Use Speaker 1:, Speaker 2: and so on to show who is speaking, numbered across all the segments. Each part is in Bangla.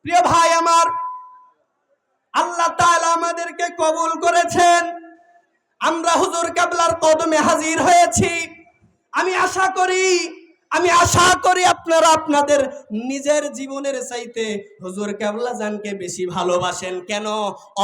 Speaker 1: প্রিয় ভাই আমার, আল্লাহ তাআলা আমাদেরকে কবুল করেছেন। আমরা হুজুর কেবলার কদমে হাজির হয়েছি। আমি আশা করি আপনারা আপনাদের নিজের জীবনের চাইতে হুজুর কেবলা জানকে বেশি ভালোবাসেন। কেন?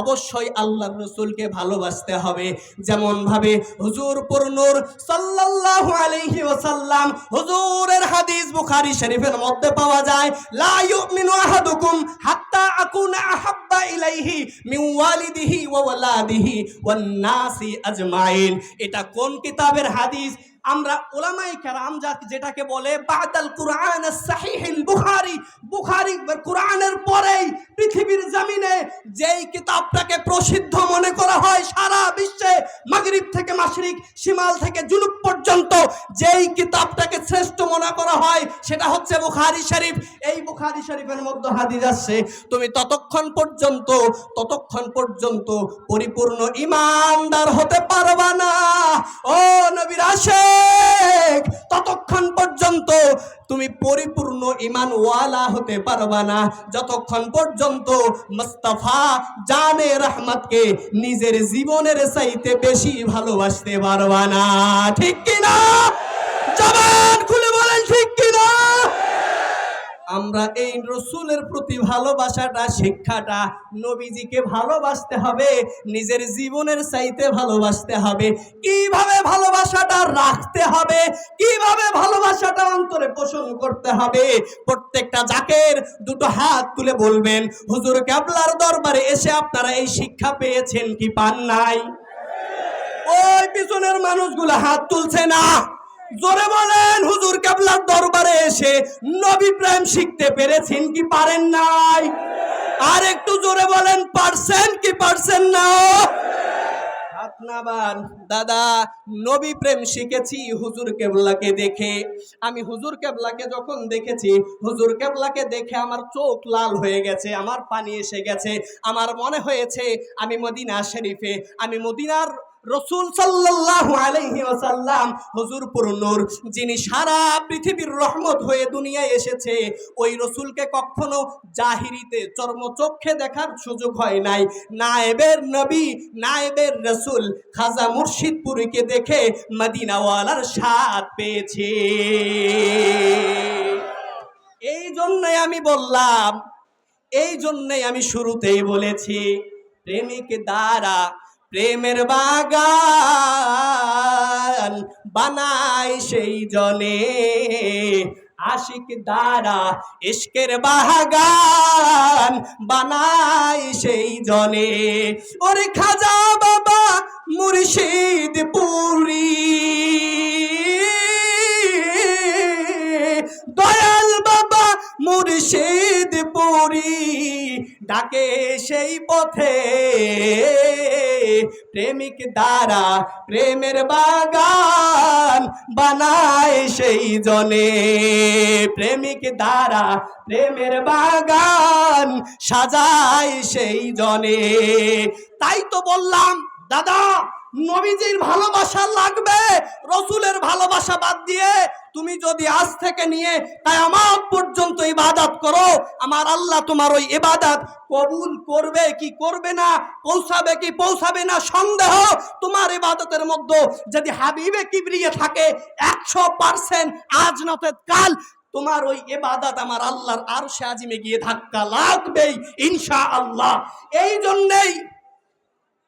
Speaker 1: অবশ্যই আল্লাহর রাসূলকে ভালোবাসতে হবে। যেমন ভাবে হুজুর পুরনূর সাল্লাল্লাহু আলাইহি ওয়াসাল্লাম, হুজুরের হাদিস বুখারী শরীফের মধ্যে পাওয়া যায়, লা ইউমিনু আহাদুকুম হাত্তা আকুনা আহাব্বা ইলাইহি মিন ওয়ালিদিহি ওয়া ওয়ালাদিহি ওয়ান নাসি আজমাইন। এটা কোন কিতাবের হাদিস? আমরা উলামায়ে কেরাম যেটাকে বলে বাদাল কুরআন সাহিহুল বুখারী, বুখারী কুরআনের পরেই পৃথিবীর জমিনে যেই কিতাবটাকে প্রসিদ্ধ মনে করা হয় সারা বিশ্বে, মাগরিব থেকে মাশরিক, শিমাল থেকে জুনুব পর্যন্ত যেই কিতাবটাকে শ্রেষ্ঠ মনে করা হয় সেটা হচ্ছে বুখারী শরীফ। এই বুখারী শরীফের মধ্যে হাদিস আছে, তুমি ততক্ষণ পর্যন্ত পরিপূর্ণ ঈমানদার হতে পারবা না। ও নবীর আশিক, ততক্ষণ পর্যন্ত তুমি পরিপূর্ণ ঈমানওয়ালা হতে পারবা না যতক্ষণ পর্যন্ত মুস্তাফা জানে রহমতকে নিজের জীবনের চাইতে বেশি ভালোবাসতে পারবা না। ঠিক কি না? জবান খুলে বলেন ঠিক কি না? আমরা এই রাসূলের প্রতি ভালোবাসাটা, শিক্ষাটা, নবীজিকে ভালোবাসতে হবে, নিজের জীবনের চাইতে ভালোবাসতে হবে। কিভাবে ভালোবাসাটা রাখতে হবে, কিভাবে ভালোবাসাটা অন্তরে পোষণ করতে হবে, প্রত্যেকটা জাকের দুটো হাত তুলে বলবেন, হুজুর কেবলার দরবারে এসে আপনারা এই শিক্ষা পেয়েছেন কি পান নাই? ওই পিছনের মানুষগুলো হাত তুলছে না। জোরে বলেন, হুজুর কেবলার দরবারে এসে নবী প্রেম শিখতে পেরেছেন কি পারেন নাই? আর একটু জোরে বলেন, পারছেন কি পারছেন না? হাত নামান। দাদা, নবী প্রেম শিখেছি হুজুর কেবলাকে দেখে। আমি হুজুর কেবলাকে যখন দেখেছি, হুজুর কেবলাকে দেখে আমার চোখ লাল হয়ে গেছে, আমার পানি এসে গেছে। আমার মনে হয়েছে আমি মদিনা শরীফে, আমি মদিনার রাসূল সাল্লাল্লাহু আলাইহি ওয়াসাল্লাম, হুজুর পুরনূর, যিনি সারা পৃথিবীর রহমত হয়ে দুনিয়ায় এসেছে, ওই রাসূলকে কখনো জাহিরিতে চর্মচক্ষে দেখার সুযোগ হয় নাই। নায়েবের নবী, নায়েবের রাসূল খাজা মুর্শিদপুরীকে দেখে মদিনাওয়ালার স্বাদ পেয়েছে। এই জন্যই আমি বললাম, এই জন্যই আমি শুরুতেই বলেছি, প্রেমিক দ্বারা প্রেমের বাগান বানায় সেই জনে, আশিক দ্বারা ইশকের বাগান বানায় সেই জনে। ওরে খাজা বাবা মুর্শিদপুরী, দয়াল বাবা মুর্শিদপুরী, ডাকে সেই পথে প্রেমিক দ্বারা প্রেমের বাগান বানায় সেই জনে, প্রেমিক দ্বারা প্রেমের বাগান সাজায় সেই জনে। তাই তো বললাম দাদা, নবীজির ভালোবাসা লাগবে, রাসূলের ভালোবাসা বাদ দিয়ে তুমি যদি আজ থেকে নিয়ে কিয়ামত পর্যন্ত ইবাদত করো, আমার আল্লাহ তোমার ওই ইবাদত কবুল করবে কি করবে না, পৌঁছাবে কি পৌঁছাবে না সন্দেহ। তোমার ইবাদতের মধ্যে যদি হাবিবে কিবরিয়ে থাকে 100%, আজ নতে কাল তোমার ওই ইবাদত আমার আল্লাহর আরশে আজিমে গিয়ে ধাক্কা লাগবেই ইনশাআল্লাহ। এই জন্যই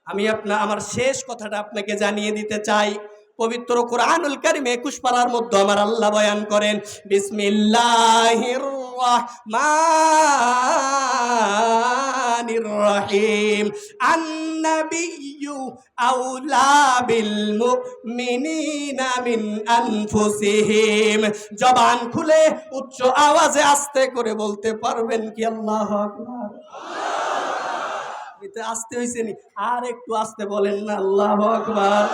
Speaker 1: আমি আমার শেষ কথাটা আপনাকে জানিয়ে দিতে চাই। পবিত্র কুরআনুল কারীম 21 পারার মধ্যে আমার আল্লাহ বয়ান করেন, বিসমিল্লাহির রাহমানির রহিম, আন-নাবিয়্যু আওলা বিল মুমিনিনা মিন আনফুসিহিম। জবান খুলে উচ্চ আওয়াজে আস্তে করে বলতে পারবেন কি আল্লাহু আকবার? আসতে হয়েছে নি, আর একটু আসতে বলেন না, আল্লাহু আকবার।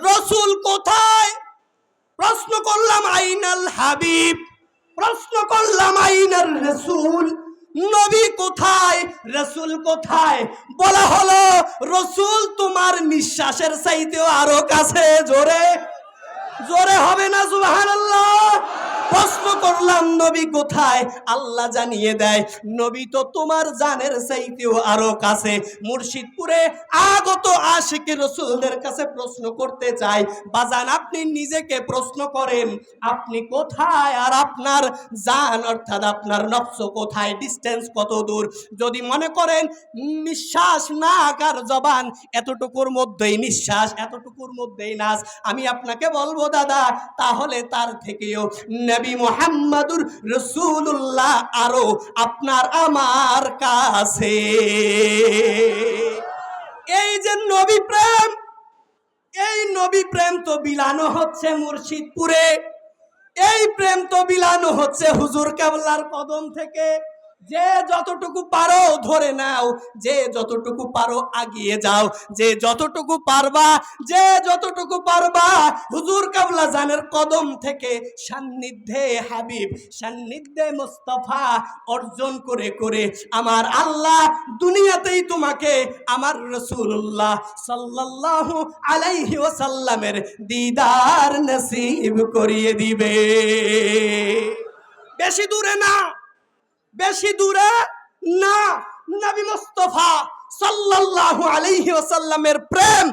Speaker 1: রাসূল কোথায়? প্রশ্ন করলাম আইনাল হাবিব, প্রশ্ন করলাম আইনার রাসূল, নবী কোথায়, রাসূল কোথায়? বলা হলো রাসূল তোমার নিঃশ্বাসের চাইতেও আরো কাছে। জোরে জোরে হবে না সুবহানাল্লাহ? প্রশ্ন করলাম নবী কোথায়? আল্লাহ জানিয়ে দেয় নবী তো তোমার জানের চাইতেও আরো কাছে। মুর্শিদপুরে আগত আশিক রাসূলদের কাছে প্রশ্ন করতে চাই, বাজান আপনি নিজেকে প্রশ্ন করেন আপনি কোথায় আর আপনার জান অর্থাৎ আপনার নফস কোথায়, ডিস্টেন্স কত দূর। যদি মনে করেন নিঃশ্বাস নাক আর জবান এতটুকুর মধ্যেই নিঃশ্বাস, এতটুকুর মধ্যেই নাস, আমি আপনাকে বলবো দাদা তাহলে তার থেকেও নবী মুহাম্মদুর রাসূলুল্লাহ আরো আপনার আমার কাছে। এই যে নবী প্রেম, এই নবী প্রেম তো বিলানো হচ্ছে মুর্শিদপুরে, এই প্রেম তো বিলানো হচ্ছে হুজুর কেবলার কদম থেকে। যে যতটুকু পারো ধরে নাও, যে যতটুকু পারো আগিয়ে যাও, যে যতটুকু পারবা, যে যতটুকু পারবা হুজুর কেবলা জানের কদম থেকে সান্নিধ্যে হাবিব, সান্নিধ্যে মুস্তাফা অর্জন করে করে আমার আল্লাহ দুনিয়াতেই তোমাকে আমার রাসূলুল্লাহ সাল্লাল্লাহু আলাইহি ওয়াসাল্লামের দিদার নসিব করিয়ে দিবে। বেশি দূরে না, বেশি দূরে না। নবী মুস্তাফা সাল্লাল্লাহু আলাইহি ওয়াসাল্লামের প্রেম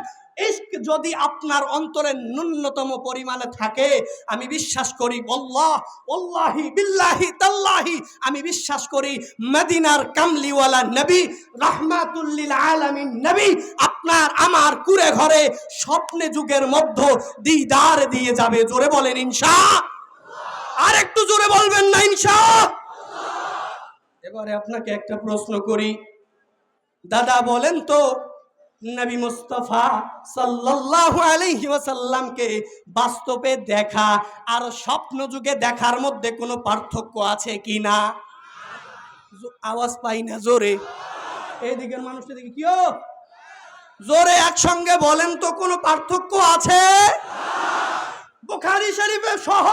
Speaker 1: ইশক যদি আপনার অন্তরে ন্যূনতম পরিমাণে থাকে, আমি বিশ্বাস করি আল্লাহ আল্লাহি বিল্লাহি তাল্লাহি আমি বিশ্বাস করি মদিনার কামলিওয়ালা নবী রাহমাতুল লিল আলামিন নবী আপনার আমার কুরে ঘরে স্বপ্নে যুগের মধ্যে দিদার দিয়ে যাবে। জোরে বলেন ইনশাআল্লাহ। আর একটু জোরে বলবেন না ইনশাআল্লাহ। এবারে আপনাকে একটা প্রশ্ন করি, দাদা বলেন তো নবী মুস্তাফা সাল্লাল্লাহু আলাইহি ওয়াসাল্লামকে বাস্তবে দেখা আর স্বপ্ন যুগে দেখার মধ্যে কোনো পার্থক্য আছে কি না? আওয়াজ পাই না জোরে, এইদিকের মানুষটা দেখি কি জোরে একসঙ্গে বলেন তো কোনো পার্থক্য আছে? বুখারী শরীফে সহ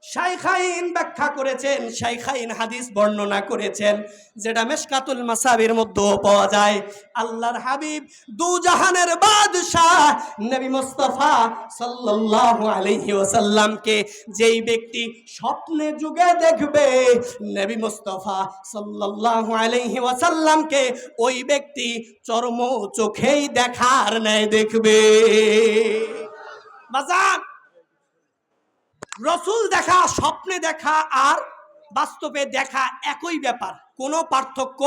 Speaker 1: শাইখাইন ব্যাখ্যা করেছেন, শাইখাইন হাদিস বর্ণনা করেছেন, যেটা মিশকাতুল মাসাবির মধ্যেও পাওয়া যায়। আল্লাহর হাবিব দু জাহানের বাদশাহ নবী মুস্তাফা সাল্লাল্লাহু আলাইহি ওয়াসাল্লামকে যেই ব্যক্তি স্বপ্নে যুগে দেখবে, নবী মুস্তাফা সাল্লাল্লাহু আলাইহি ওয়াসাল্লামকে ওই ব্যক্তি চর্ম চোখেই দেখার ন্যায় দেখবে। বাজান রসুল দেখা, স্বপ্নে দেখা আর বাস্তবে দেখা একই ব্যাপার, কোনো পার্থক্য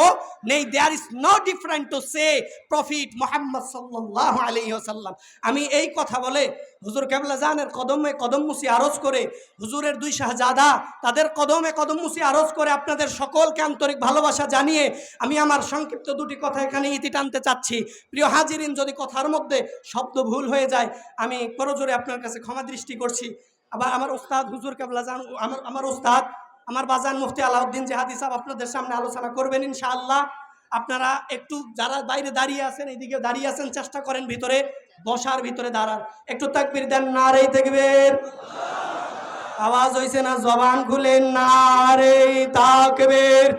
Speaker 1: নেই। There is no different to say prophet Muhammad সাল্লাল্লাহু আলাইহি ওয়াসাল্লাম। আমি এই কথা বলে হুজুর কেবলা জানের কদমে কদম মুসি আরজ করে, হুজুরের দুই শাহজাদা তাদের কদমে কদম মুসি আরজ করে আপনাদের সকলকে আন্তরিক ভালোবাসা জানিয়ে আমি আমার সংক্ষিপ্ত দুটি কথা এখানে ইতি টানতে চাচ্ছি। প্রিয় হাজিরিন, যদি কথার মধ্যে শব্দ ভুল হয়ে যায় আমি করজোরে আপনার কাছে ক্ষমা দৃষ্টি করছি। আবার আমার ওস্তাদ হুজুর কেবলা জান, আমার ওস্তাদ আমার বাজান মুফতি আলাউদ্দিন জিহাদি সাহেব আপনাদের সামনে আলোচনা করবেন ইনশাআল্লাহ। আপনারা একটু যারা বাইরে দাঁড়িয়ে আছেন, এইদিকে দাঁড়িয়ে আছেন, চেষ্টা করেন ভিতরে বসার, ভিতরে দাঁড়ান। একটু তাকবীর দেন, নারে তাকবীর। আওয়াজ হইছে না? জবান খুলেন, নারে তাকবীর।